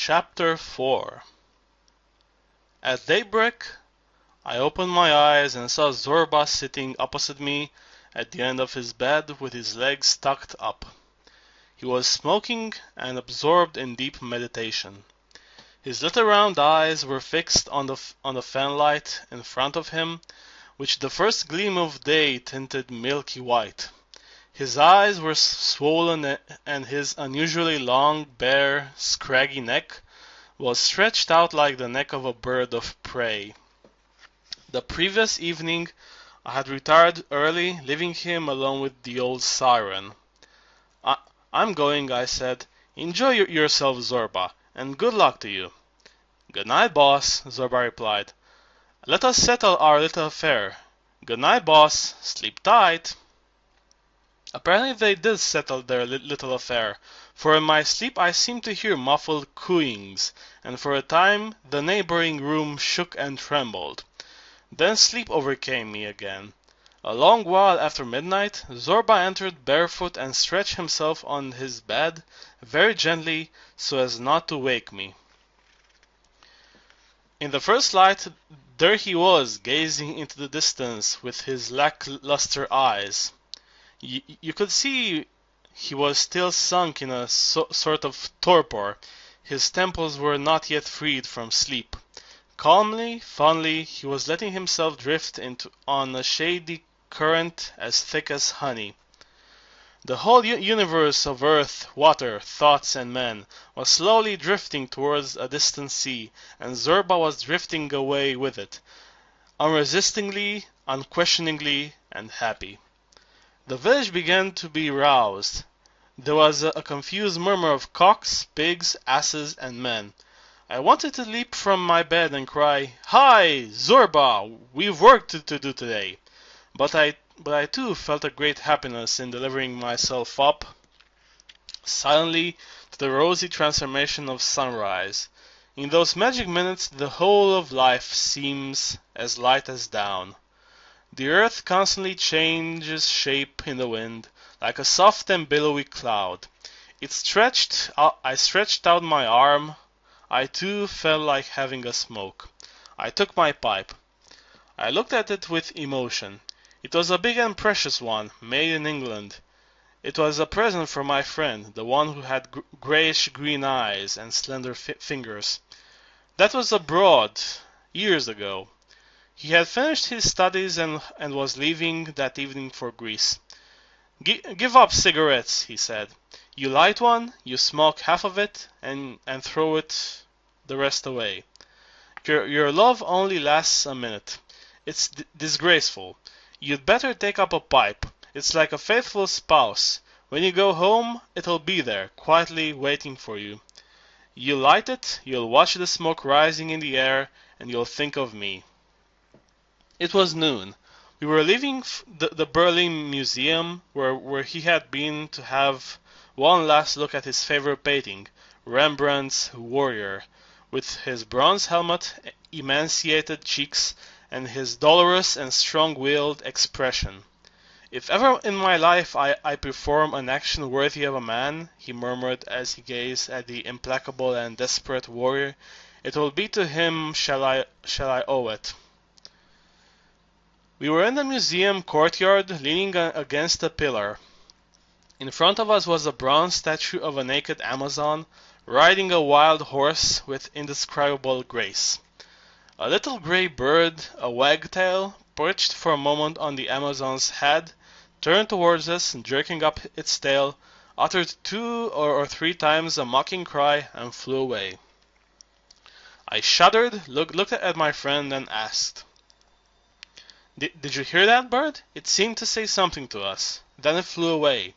Chapter 4. At daybreak, I opened my eyes and saw Zorba sitting opposite me at the end of his bed with his legs tucked up. He was smoking and absorbed in deep meditation. His little round eyes were fixed on the fanlight in front of him, which the first gleam of day tinted milky white. His eyes were swollen and his unusually long, bare, scraggy neck was stretched out like the neck of a bird of prey. The previous evening I had retired early, leaving him alone with the old siren. I'm going, I said. Enjoy yourself, Zorba, and good luck to you. Good night, boss, Zorba replied. Let us settle our little affair. Good night, boss. Sleep tight. Apparently they did settle their little affair, for in my sleep I seemed to hear muffled cooings, and for a time the neighboring room shook and trembled. Then sleep overcame me again. A long while after midnight, Zorba entered barefoot and stretched himself on his bed very gently so as not to wake me. In the first light, there he was, gazing into the distance with his lackluster eyes. You could see he was still sunk in a sort of torpor. His temples were not yet freed from sleep. Calmly, fondly, he was letting himself drift on a shady current as thick as honey. The whole universe of earth, water, thoughts, and men was slowly drifting towards a distant sea, and Zorba was drifting away with it, unresistingly, unquestioningly, and happy. The village began to be roused. There was a confused murmur of cocks, pigs, asses, and men. I wanted to leap from my bed and cry, "Hi, Zorba! We've work to do today!" But I too felt a great happiness in delivering myself up silently to the rosy transformation of sunrise. In those magic minutes the whole of life seems as light as down. The earth constantly changes shape in the wind, like a soft and billowy cloud. I stretched out my arm. I too felt like having a smoke. I took my pipe. I looked at it with emotion. It was a big and precious one, made in England. It was a present from my friend, the one who had grayish-green eyes and slender fingers. That was abroad, years ago. He had finished his studies and was leaving that evening for Greece. Give up cigarettes, he said. You light one, you smoke half of it, and throw the rest away. Your love only lasts a minute. It's disgraceful. You'd better take up a pipe. It's like a faithful spouse. When you go home, it'll be there, quietly waiting for you. You light it, you'll watch the smoke rising in the air, and you'll think of me. It was noon. We were leaving the Berlin Museum, where he had been to have one last look at his favorite painting, Rembrandt's Warrior, with his bronze helmet, emaciated cheeks, and his dolorous and strong-willed expression. If ever in my life I perform an action worthy of a man, he murmured as he gazed at the implacable and desperate warrior, it will be to him shall I owe it. We were in the museum courtyard, leaning against a pillar. In front of us was a bronze statue of a naked Amazon, riding a wild horse with indescribable grace. A little gray bird, a wagtail, perched for a moment on the Amazon's head, turned towards us, and jerking up its tail, uttered 2 or 3 times a mocking cry, and flew away. I shuddered, looked at my friend, and asked, Did you hear that bird? It seemed to say something to us. Then it flew away.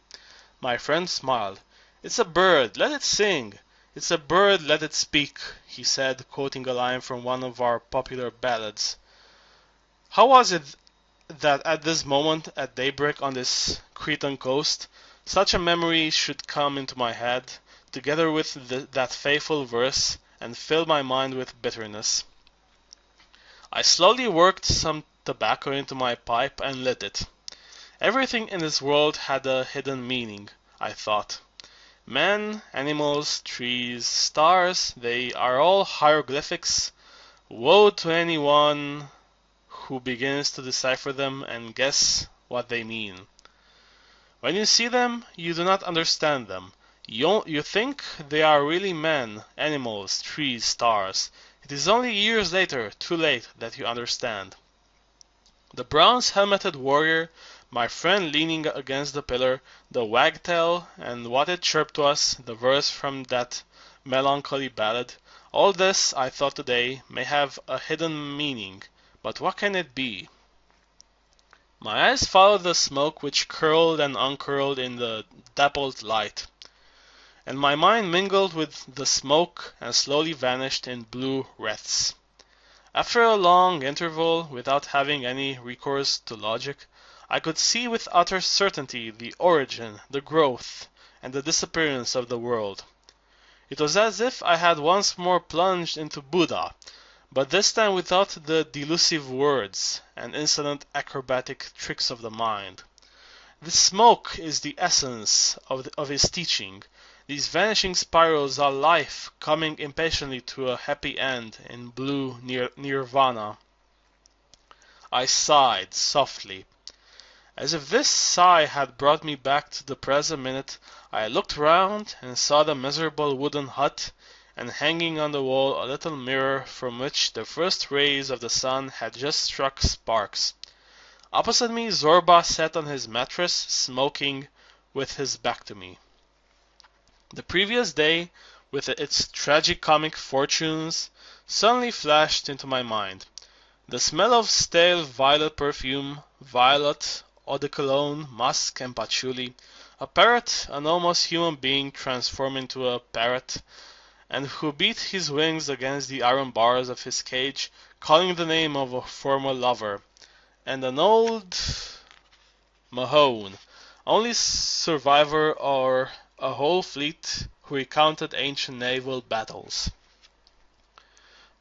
My friend smiled. It's a bird, let it sing. It's a bird, let it speak, he said, quoting a line from one of our popular ballads. How was it that at this moment, at daybreak on this Cretan coast, such a memory should come into my head, together with that fateful verse, and fill my mind with bitterness? I slowly worked some tobacco into my pipe and lit it. Everything in this world had a hidden meaning, I thought. Men, animals, trees, stars, they are all hieroglyphics. Woe to anyone who begins to decipher them and guess what they mean. When you see them, you do not understand them. You think they are really men, animals, trees, stars. It is only years later, too late, that you understand. The bronze-helmeted warrior, my friend leaning against the pillar, the wagtail, and what it chirped to us, the verse from that melancholy ballad, all this, I thought today, may have a hidden meaning, but what can it be? My eyes followed the smoke which curled and uncurled in the dappled light, and my mind mingled with the smoke and slowly vanished in blue wreaths. After a long interval, without having any recourse to logic, I could see with utter certainty the origin, the growth, and the disappearance of the world. It was as if I had once more plunged into Buddha, but this time without the delusive words and insolent acrobatic tricks of the mind. This smoke is the essence of his teaching. These vanishing spirals are life coming impatiently to a happy end in blue nirvana. I sighed softly. As if this sigh had brought me back to the present minute, I looked round and saw the miserable wooden hut, and hanging on the wall a little mirror from which the first rays of the sun had just struck sparks. Opposite me Zorba sat on his mattress, smoking, with his back to me. The previous day, with its tragicomic fortunes, suddenly flashed into my mind. The smell of stale violet perfume, violet, eau de cologne, musk, and patchouli, a parrot, an almost human being transformed into a parrot, and who beat his wings against the iron bars of his cage, calling the name of a former lover, and an old Mahone, only survivor of a whole fleet, who recounted ancient naval battles.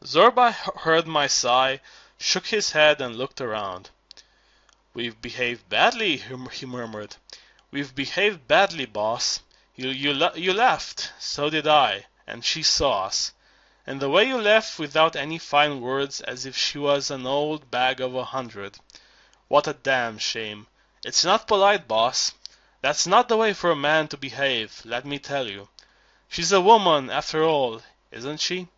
Zorba heard my sigh, shook his head, and looked around. "We've behaved badly," he murmured. "We've behaved badly, boss. You laughed, so did I, and she saw us. And the way you left without any fine words, as if she was an old bag of 100. What a damn shame. It's not polite, boss. That's not the way for a man to behave, let me tell you. She's a woman, after all, isn't she?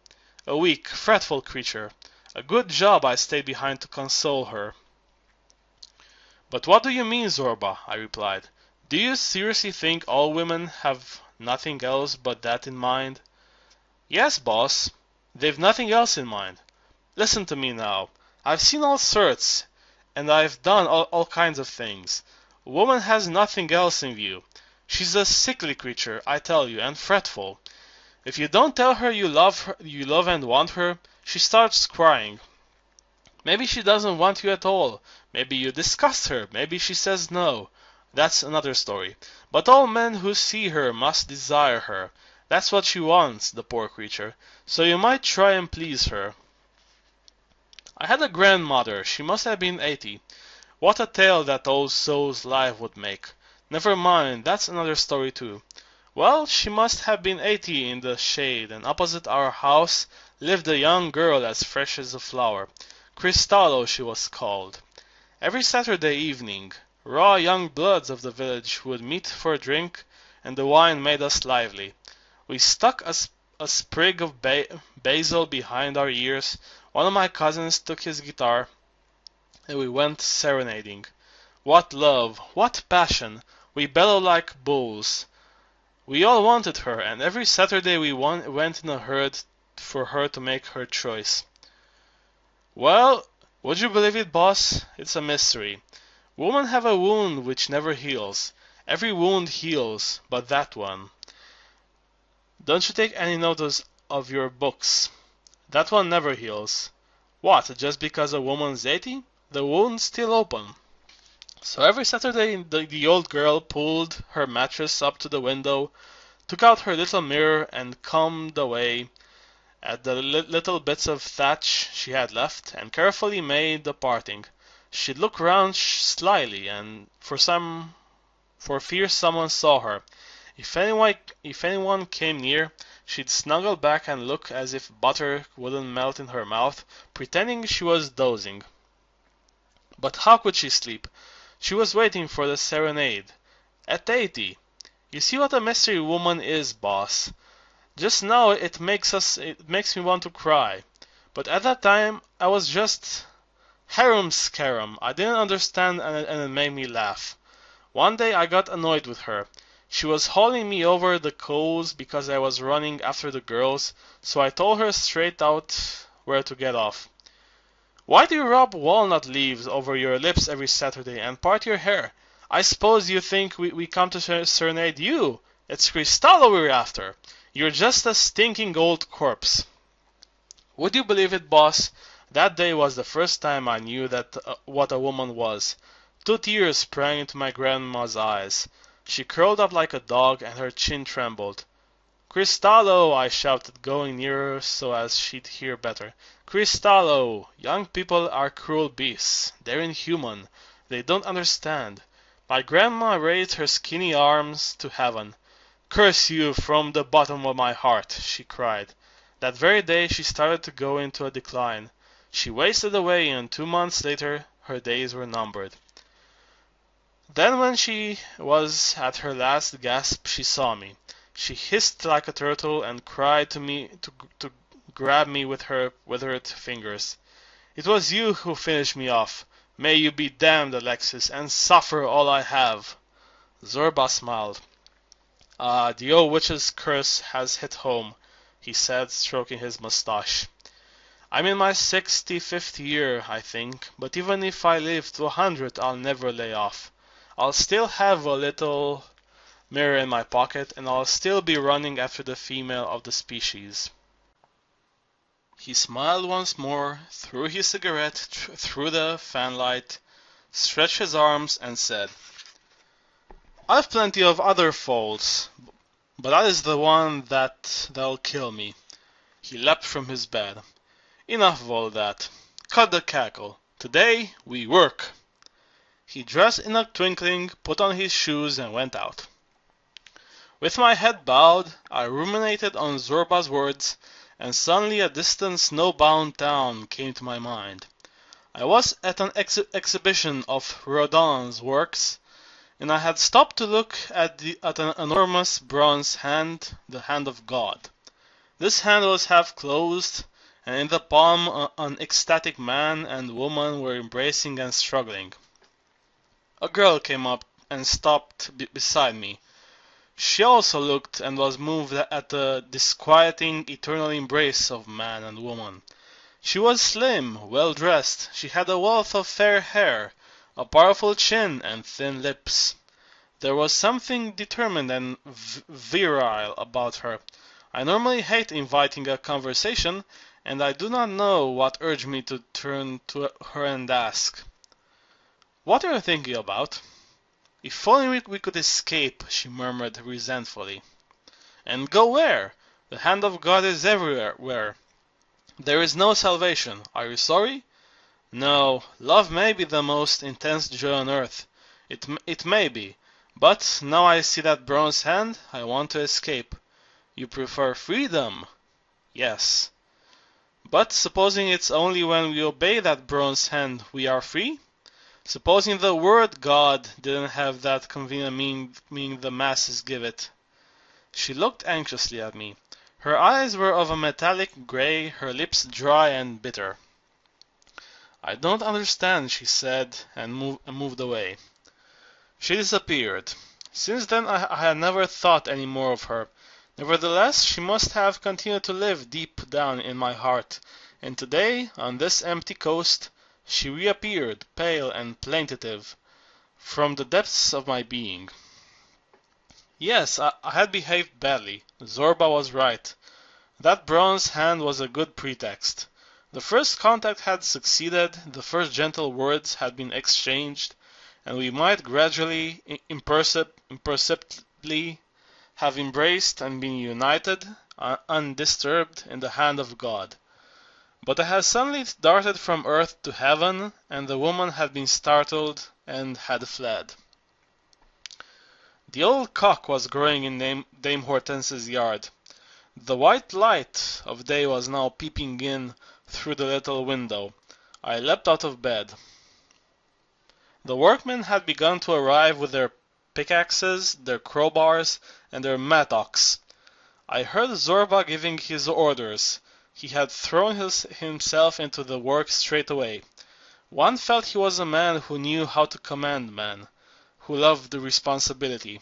A weak, fretful creature. A good job I stayed behind to console her." "But what do you mean, Zorba?" I replied. "Do you seriously think all women have nothing else but that in mind?" "Yes, boss. They've nothing else in mind. Listen to me now. I've seen all sorts, and I've done all kinds of things. A woman has nothing else in view. She's a sickly creature, I tell you, and fretful. If you don't tell her you love and want her, she starts crying. Maybe she doesn't want you at all. Maybe you disgust her. Maybe she says no. That's another story. But all men who see her must desire her. That's what she wants, the poor creature. So you might try and please her." I had a grandmother. She must have been 80. What a tale that old soul's life would make. Never mind, that's another story too. Well, she must have been 80 in the shade, and opposite our house lived a young girl as fresh as a flower. Cristallo she was called. Every Saturday evening, raw young bloods of the village would meet for a drink, and the wine made us lively. We stuck a sprig of basil behind our ears, one of my cousins took his guitar, and we went serenading. What love, what passion! We bellowed like bulls. We all wanted her, and every Saturday we went in a herd for her to make her choice. Well, would you believe it, boss? It's a mystery. Women have a wound which never heals. Every wound heals, but that one. Don't you take any notice of your books. That one never heals. What, just because a woman's 80? The wound's still open. So every Saturday the old girl pulled her mattress up to the window, took out her little mirror, and combed away at the little bits of thatch she had left, and carefully made the parting. She'd look round slyly, and for fear someone saw her. If anyone came near, she'd snuggle back and look as if butter wouldn't melt in her mouth, pretending she was dozing. But how could she sleep? She was waiting for the serenade. At 80. You see what a mystery woman is, boss. Just now it makes me want to cry. But at that time I was just harum scarum. I didn't understand and it made me laugh. One day I got annoyed with her. She was hauling me over the coals because I was running after the girls, so I told her straight out where to get off. Why do you rub walnut leaves over your lips every Saturday and part your hair? I suppose you think we come to serenade you. It's Cristallo we're after. You're just a stinking old corpse. Would you believe it, boss? That day was the first time I knew what a woman was. 2 tears sprang into my grandma's eyes. She curled up like a dog and her chin trembled. Cristallo, I shouted, going nearer so as she'd hear better. Cristallo, young people are cruel beasts. They're inhuman. They don't understand. My grandma raised her skinny arms to heaven. Curse you from the bottom of my heart, she cried. That very day she started to go into a decline. She wasted away and 2 months later her days were numbered. Then when she was at her last gasp she saw me. She hissed like a turtle and cried to me to grab me with her withered fingers. It was you who finished me off. May you be damned, Alexis, and suffer all I have. Zorba smiled. Ah, the old witch's curse has hit home, he said, stroking his mustache. I'm in my 65th year, I think, but even if I live to 100, I'll never lay off. I'll still have a little mirror in my pocket, and I'll still be running after the female of the species. He smiled once more, threw his cigarette through the fanlight, stretched his arms, and said, I've plenty of other faults, but that is the one that'll kill me. He leapt from his bed. Enough of all that. Cut the cackle. Today we work. He dressed in a twinkling, put on his shoes, and went out. With my head bowed, I ruminated on Zorba's words, and suddenly a distant snow-bound town came to my mind. I was at an exhibition of Rodin's works, and I had stopped to look at an enormous bronze hand, the hand of God. This hand was half closed, and in the palm an ecstatic man and woman were embracing and struggling. A girl came up and stopped beside me. She also looked and was moved at the disquieting eternal embrace of man and woman. She was slim, well dressed. She had a wealth of fair hair, a powerful chin, and thin lips. There was something determined and virile about her. I normally hate inviting a conversation, and I do not know what urged me to turn to her and ask, What are you thinking about? If only we could escape, she murmured resentfully. And go where? The hand of God is everywhere. There is no salvation. Are you sorry? No, love may be the most intense joy on earth. It may be. But now I see that bronze hand, I want to escape. You prefer freedom? Yes. But supposing it's only when we obey that bronze hand we are free? Supposing the word God didn't have that convenient meaning the masses give it. She looked anxiously at me. Her eyes were of a metallic gray, her lips dry and bitter. I don't understand, she said, and moved away. She disappeared. Since then I had never thought any more of her. Nevertheless, she must have continued to live deep down in my heart, and today, on this empty coast, she reappeared, pale and plaintive, from the depths of my being. Yes, I had behaved badly. Zorba was right. That bronze hand was a good pretext. The first contact had succeeded, the first gentle words had been exchanged, and we might gradually, imperceptibly, have embraced and been united, undisturbed, in the hand of God. But I had suddenly darted from earth to heaven, and the woman had been startled and had fled. The old cock was crowing in Dame Hortense's yard. The white light of day was now peeping in through the little window. I leapt out of bed. The workmen had begun to arrive with their pickaxes, their crowbars, and their mattocks. I heard Zorba giving his orders. He had thrown himself into the work straight away. One felt he was a man who knew how to command men, who loved the responsibility.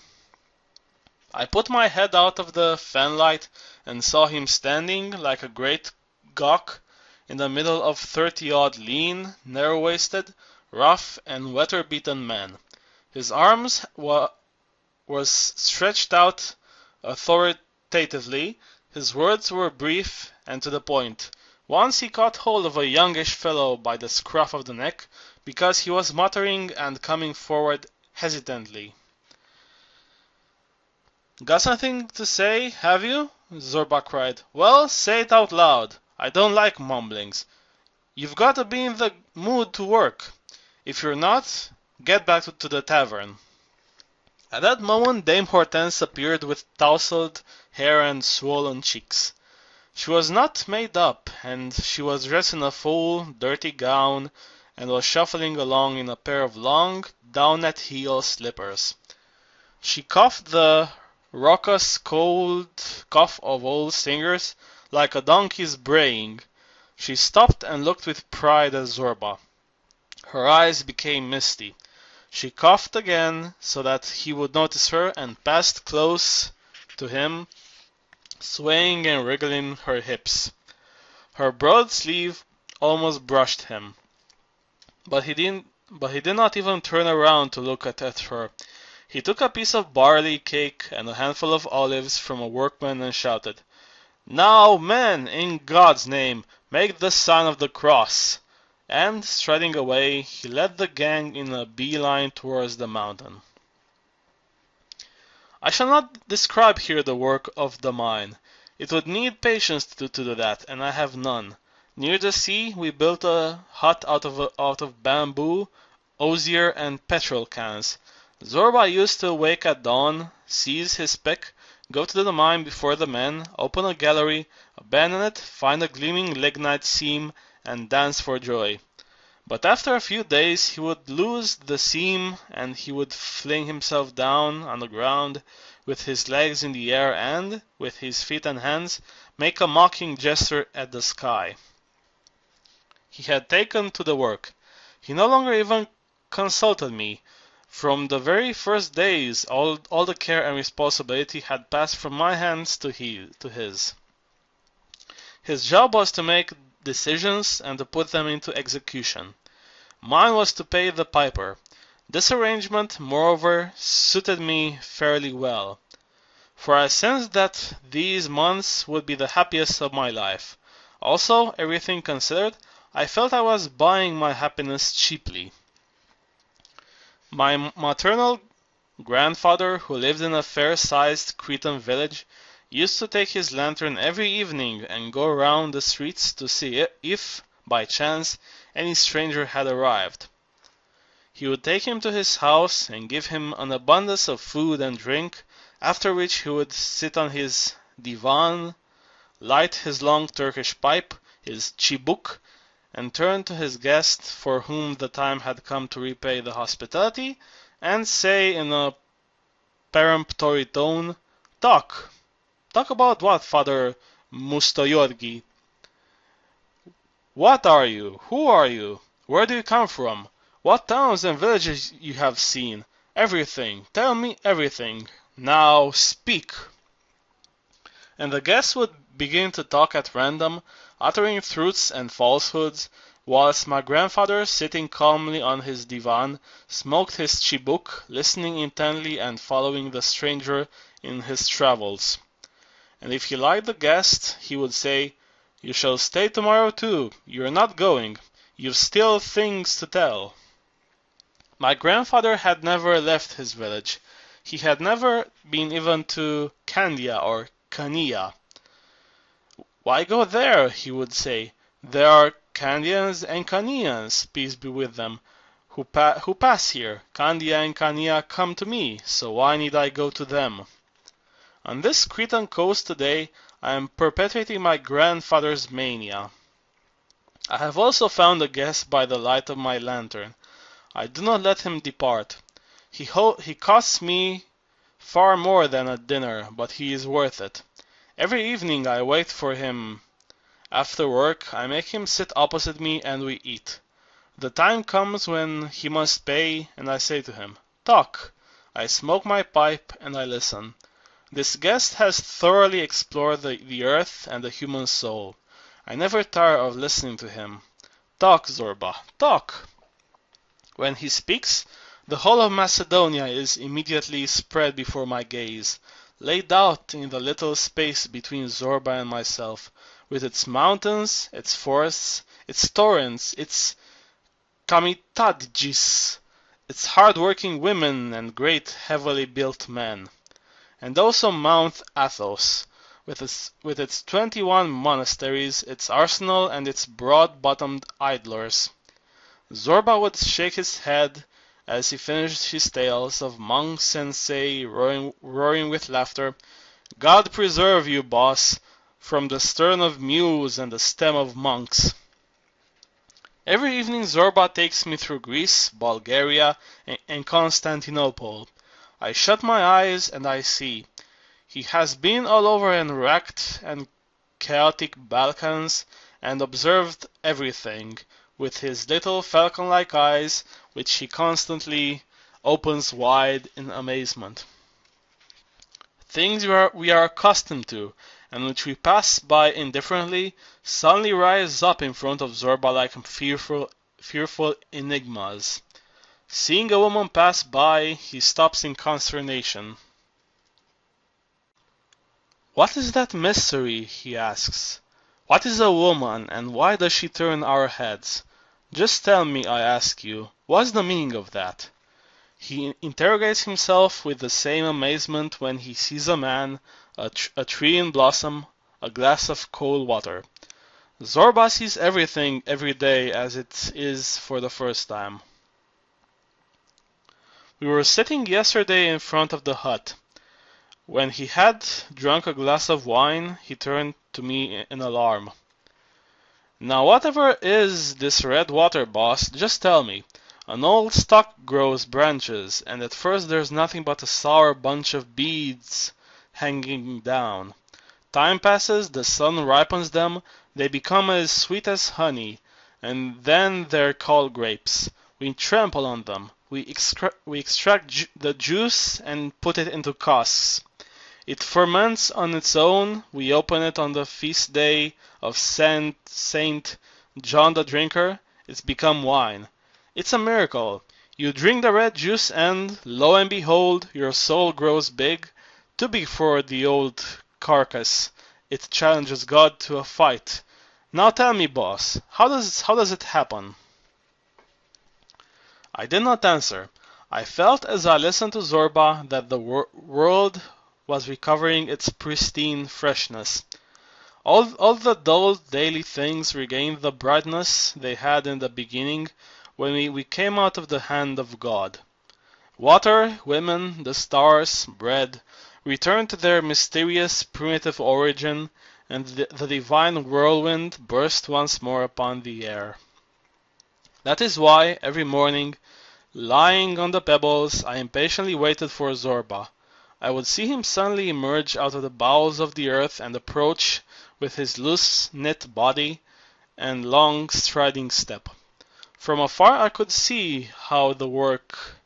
I put my head out of the fanlight and saw him standing like a great gawk in the middle of 30-odd lean, narrow-waisted, rough and weather-beaten men. His arms were stretched out authoritatively. His words were brief and to the point. Once he caught hold of a youngish fellow by the scruff of the neck, because he was muttering and coming forward hesitantly. "Got something to say, have you?" Zorba cried. "Well, say it out loud. I don't like mumblings. You've got to be in the mood to work. If you're not, get back to the tavern." At that moment Dame Hortense appeared with tousled hair and swollen cheeks. She was not made up, and she was dressed in a full, dirty gown, and was shuffling along in a pair of long, down-at-heel slippers. She coughed the raucous, cold cough of old singers, like a donkey's braying. She stopped and looked with pride at Zorba. Her eyes became misty. She coughed again, so that he would notice her, and passed close to him, swaying and wriggling her hips. Her broad sleeve almost brushed him, but he did not even turn around to look at her. He took a piece of barley cake and a handful of olives from a workman and shouted, "Now, men, in God's name, make the sign of the cross!" And, striding away, he led the gang in a bee-line towards the mountain. I shall not describe here the work of the mine. It would need patience to do that, and I have none. Near the sea we built a hut out of bamboo, osier, and petrol cans. Zorba used to wake at dawn, seize his pick, go to the mine before the men, open a gallery, abandon it, find a gleaming lignite seam, and dance for joy. But after a few days he would lose the seam, and he would fling himself down on the ground, with his legs in the air, and, with his feet and hands, make a mocking gesture at the sky. He had taken to the work. He no longer even consulted me. From the very first days, all the care and responsibility had passed from my hands to his. His job was to make decisions and to put them into execution. Mine was to pay the piper. This arrangement, moreover, suited me fairly well, for I sensed that these months would be the happiest of my life. Also, everything considered, I felt I was buying my happiness cheaply. My maternal grandfather, who lived in a fair-sized Cretan village, used to take his lantern every evening and go round the streets to see if, by chance, any stranger had arrived. He would take him to his house and give him an abundance of food and drink, after which he would sit on his divan, light his long Turkish pipe, his chibuk, and turn to his guest, for whom the time had come to repay the hospitality, and say in a peremptory tone, "Talk! Talk about what, Father Mustoyorgi? What are you? Who are you? Where do you come from? What towns and villages you have seen? Everything. Tell me everything. Now speak." And the guest would begin to talk at random, uttering truths and falsehoods, whilst my grandfather, sitting calmly on his divan, smoked his chibuk, listening intently and following the stranger in his travels. And if he liked the guest, he would say, "You shall stay tomorrow too. You're not going. You've still things to tell." My grandfather had never left his village. He had never been even to Candia or Cania. "Why go there?" he would say. "There are Candians and Canians, peace be with them, who pass here. Candia and Cania come to me, so why need I go to them? On this Cretan coast today, I am perpetuating my grandfather's mania. I have also found a guest by the light of my lantern. I do not let him depart. He costs me far more than a dinner, but he is worth it. Every evening I wait for him. After work, I make him sit opposite me and we eat. The time comes when he must pay, and I say to him, "Talk." I smoke my pipe and I listen. This guest has thoroughly explored the earth and the human soul. I never tire of listening to him. Talk, Zorba, talk! When he speaks, the whole of Macedonia is immediately spread before my gaze, laid out in the little space between Zorba and myself, with its mountains, its forests, its torrents, its kamitadjis, its hard-working women and great heavily built men. And also Mount Athos, with its 21 monasteries, its arsenal, and its broad-bottomed idlers. Zorba would shake his head as he finished his tales of monks and say, roaring with laughter, "God preserve you, boss, from the stern of mules and the stem of monks." Every evening Zorba takes me through Greece, Bulgaria, and Constantinople. I shut my eyes and I see. He has been all over in wrecked and chaotic Balkans and observed everything, with his little falcon-like eyes, which he constantly opens wide in amazement. Things we are accustomed to, and which we pass by indifferently, suddenly rise up in front of Zorba like fearful enigmas. Seeing a woman pass by, he stops in consternation. "What is that mystery?" he asks. "What is a woman, and why does she turn our heads? Just tell me, I ask you, what's the meaning of that?" He interrogates himself with the same amazement when he sees a man, a tree in blossom, a glass of cold water. Zorba sees everything every day as it is for the first time. We were sitting yesterday in front of the hut. When he had drunk a glass of wine, he turned to me in alarm. "Now whatever is this red water, boss, just tell me. An old stalk grows branches, and at first there's nothing but a sour bunch of beads hanging down. Time passes, the sun ripens them, they become as sweet as honey, and then they're called grapes. We trample on them, we extract the juice and put it into casks. It ferments on its own, we open it on the feast day of Saint John the Drinker, it's become wine. It's a miracle. You drink the red juice and, lo and behold, your soul grows big, too big for the old carcass. It challenges God to a fight. Now tell me, boss, how does it happen?" I did not answer. I felt as I listened to Zorba that the world was recovering its pristine freshness. All the dull daily things regained the brightness they had in the beginning when we came out of the hand of God. Water, women, the stars, bread, returned to their mysterious primitive origin, and the divine whirlwind burst once more upon the air. That is why, every morning, lying on the pebbles, I impatiently waited for Zorba. I would see him suddenly emerge out of the bowels of the earth and approach with his loose-knit body and long striding step. From afar I could see how the work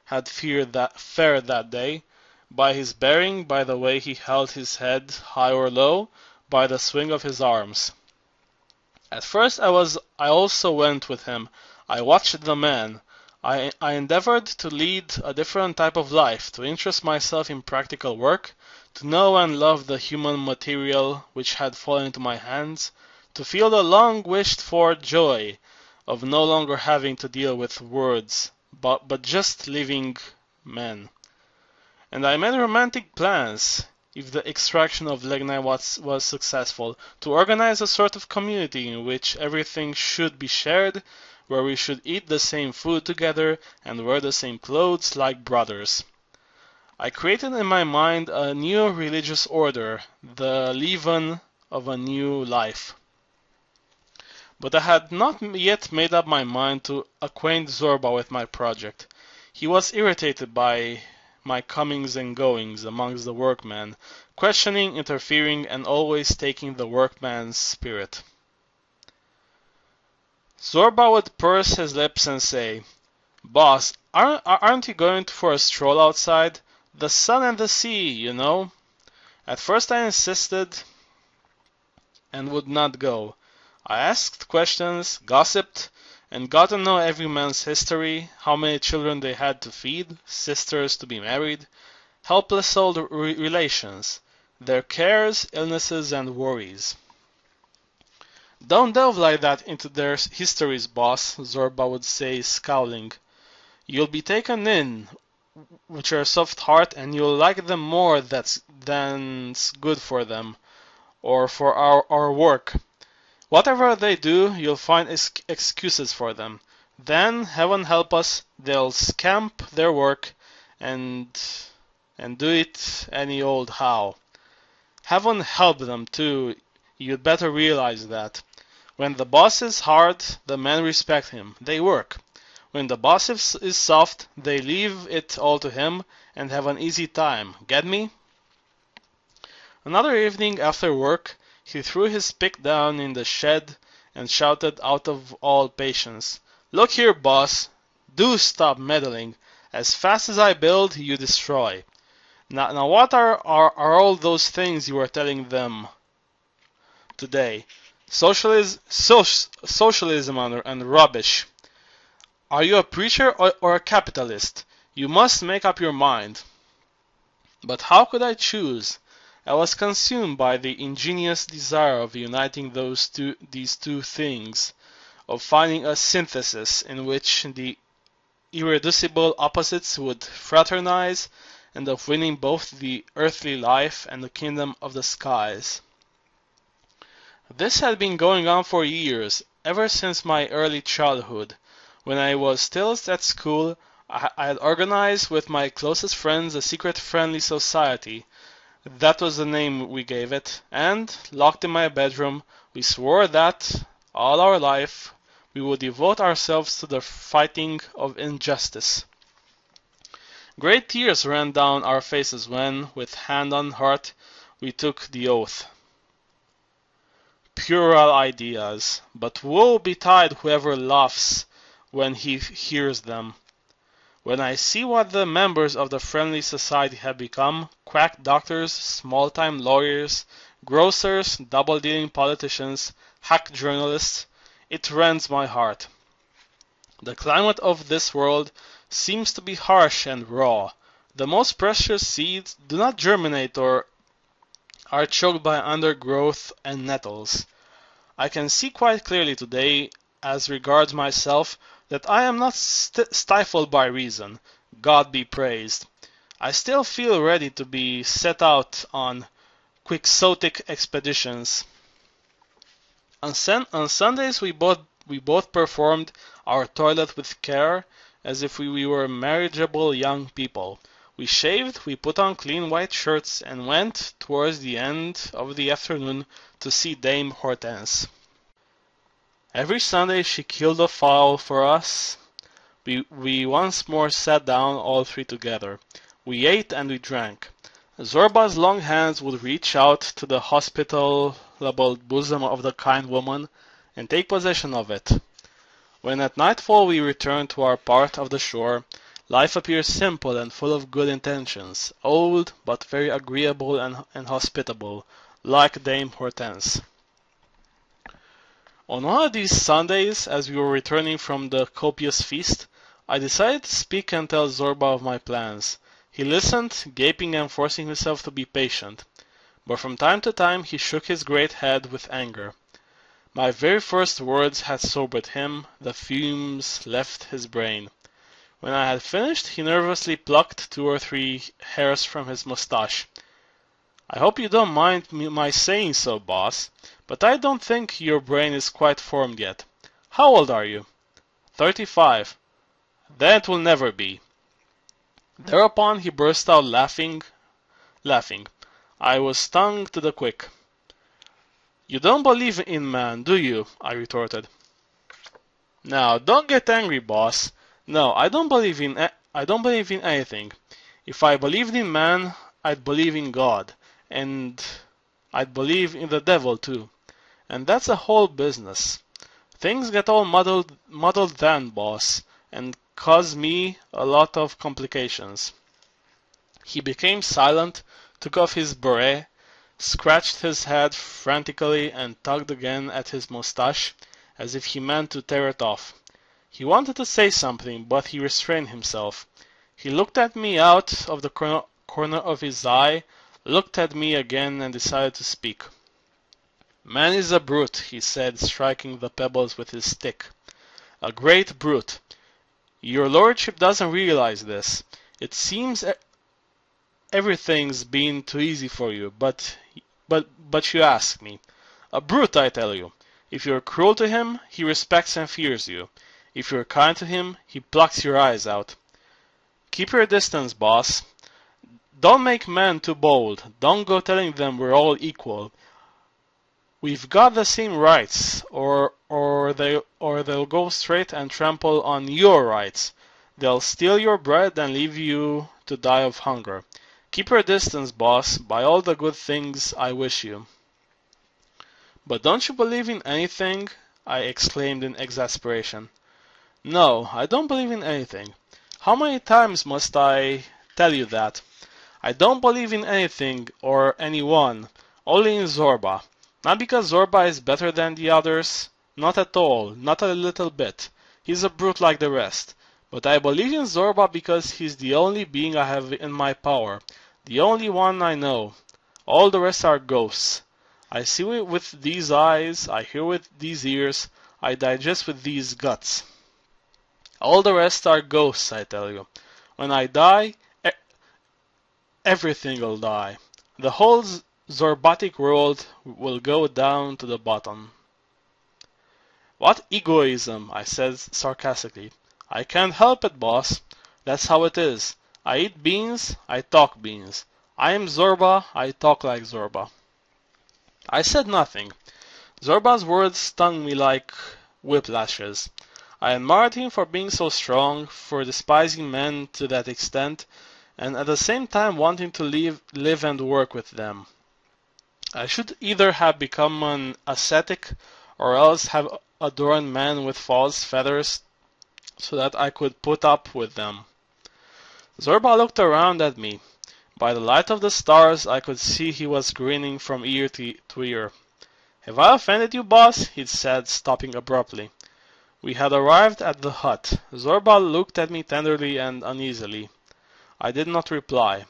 had fared that day, by his bearing, by the way he held his head high or low, by the swing of his arms. At first I also went with him. I watched the man. I endeavored to lead a different type of life, to interest myself in practical work, to know and love the human material which had fallen into my hands, to feel the long-wished-for joy of no longer having to deal with words, but just living men. And I made romantic plans, if the extraction of lignite was successful, to organize a sort of community in which everything should be shared, where we should eat the same food together and wear the same clothes like brothers. I created in my mind a new religious order, the leaven of a new life. But I had not yet made up my mind to acquaint Zorba with my project. He was irritated by my comings and goings amongst the workmen, questioning, interfering, and always taking the workman's spirit. Zorba would purse his lips and say, "Boss, aren't you going for a stroll outside? The sun and the sea, you know." At first I insisted and would not go. I asked questions, gossiped, and got to know every man's history, how many children they had to feed, sisters to be married, helpless old relations, their cares, illnesses, and worries. "Don't delve like that into their histories, boss," Zorba would say, scowling. "You'll be taken in with your soft heart, and you'll like them more than's good for them, or for our work. Whatever they do, you'll find excuses for them. Then, heaven help us, they'll scamp their work and do it any old how. Heaven help them, too, you'd better realize that. When the boss is hard, the men respect him. They work. When the boss is soft, they leave it all to him and have an easy time. Get me?" Another evening after work, he threw his pick down in the shed and shouted out of all patience, "Look here, boss, do stop meddling. As fast as I build, you destroy. Now what are all those things you were telling them today? Socialism and rubbish. Are you a preacher or a capitalist? You must make up your mind." But how could I choose? I was consumed by the ingenious desire of uniting these two things, of finding a synthesis in which the irreducible opposites would fraternize, and of winning both the earthly life and the kingdom of the skies. This had been going on for years, ever since my early childhood. When I was still at school, I had organized with my closest friends a secret friendly society. That was the name we gave it, and, locked in my bedroom, we swore that, all our life, we would devote ourselves to the fighting of injustice. Great tears ran down our faces when, with hand on heart, we took the oath. Puerile ideas, but woe betide whoever laughs when he hears them. When I see what the members of the Friendly Society have become, quack doctors, small-time lawyers, grocers, double-dealing politicians, hack journalists, it rends my heart. The climate of this world seems to be harsh and raw. The most precious seeds do not germinate or are choked by undergrowth and nettles. I can see quite clearly today, as regards myself, that I am not stifled by reason. God be praised. I still feel ready to be set out on quixotic expeditions. On Sundays we both performed our toilet with care, as if we were marriageable young people. We shaved, we put on clean white shirts, and went, towards the end of the afternoon, to see Dame Hortense. Every Sunday she killed a fowl for us. We once more sat down, all three together. We ate and we drank. Zorba's long hands would reach out to the hospitable bosom of the kind woman and take possession of it. When at nightfall we returned to our part of the shore, life appeared simple and full of good intentions, old but very agreeable and hospitable, like Dame Hortense. On one of these Sundays, as we were returning from the copious feast, I decided to speak and tell Zorba of my plans. He listened, gaping and forcing himself to be patient, but from time to time he shook his great head with anger. My very first words had sobered him, the fumes left his brain. When I had finished, he nervously plucked 2 or 3 hairs from his mustache. "I hope you don't mind my saying so, boss, but I don't think your brain is quite formed yet. How old are you?" 35. Then it will never be. Thereupon he burst out laughing. I was stung to the quick. You don't believe in man, do you? I retorted. Now, don't get angry, boss. No, I don't believe in anything. If I believed in man, I'd believe in God, and I'd believe in the devil too. And that's a whole business. Things get all muddled then, boss, and cause me a lot of complications. He became silent, took off his beret, scratched his head frantically, and tugged again at his moustache, as if he meant to tear it off. He wanted to say something, but he restrained himself. He looked at me out of the corner of his eye, looked at me again, and decided to speak. Man is a brute, he said, striking the pebbles with his stick. A great brute. Your lordship doesn't realize this. It seems everything's been too easy for you, but you ask me. A brute, I tell you. If you're cruel to him, he respects and fears you. If you're kind to him, he plucks your eyes out. Keep your distance, boss. Don't make men too bold. Don't go telling them we're all equal. We've got the same rights, or they'll go straight and trample on your rights. They'll steal your bread and leave you to die of hunger. Keep your distance, boss, by all the good things I wish you. But don't you believe in anything? I exclaimed in exasperation. No, I don't believe in anything. How many times must I tell you that? I don't believe in anything or anyone, only in Zorba. Not because Zorba is better than the others, not at all, not a little bit. He's a brute like the rest. But I believe in Zorba because he's the only being I have in my power, the only one I know. All the rest are ghosts. I see with these eyes, I hear with these ears, I digest with these guts. All the rest are ghosts, I tell you. When I die, everything will die. The whole Zorbatic world will go down to the bottom. What egoism, I said sarcastically. I can't help it, boss. That's how it is. I eat beans, I talk beans. I am Zorba, I talk like Zorba. I said nothing. Zorba's words stung me like whiplashes. I admired him for being so strong, for despising men to that extent, and at the same time wanting to live and work with them. I should either have become an ascetic, or else have adorned men with false feathers, so that I could put up with them. Zorba looked around at me. By the light of the stars, I could see he was grinning from ear to ear. Have I offended you, boss? He said, stopping abruptly. We had arrived at the hut. Zorba looked at me tenderly and uneasily. I did not reply.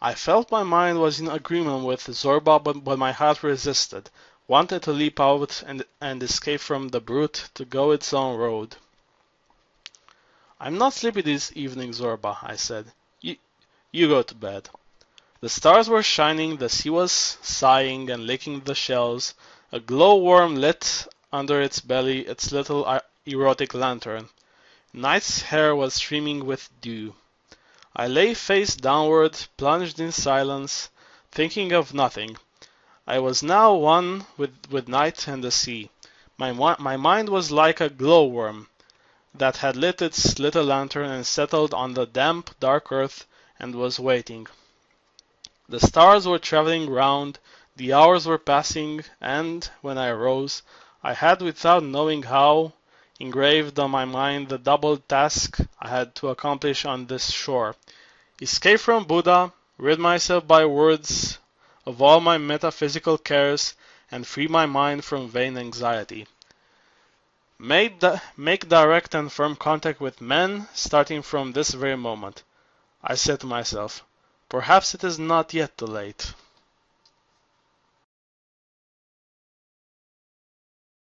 I felt my mind was in agreement with Zorba, but my heart resisted, wanted to leap out and escape from the brute, to go its own road. I'm not sleepy this evening, Zorba, I said. You go to bed. The stars were shining, the sea was sighing and licking the shells, a glowworm lit under its belly its little erotic lantern. Night's hair was streaming with dew. I lay face downward, plunged in silence, thinking of nothing. I was now one with night and the sea. My mind was like a glowworm that had lit its little lantern and settled on the damp, dark earth and was waiting. The stars were traveling round, the hours were passing, and, when I arose, I had, without knowing how, engraved on my mind the double task I had to accomplish on this shore: escape from Buddha, rid myself by words of all my metaphysical cares, and free my mind from vain anxiety. Make direct and firm contact with men, starting from this very moment. I said to myself, perhaps it is not yet too late.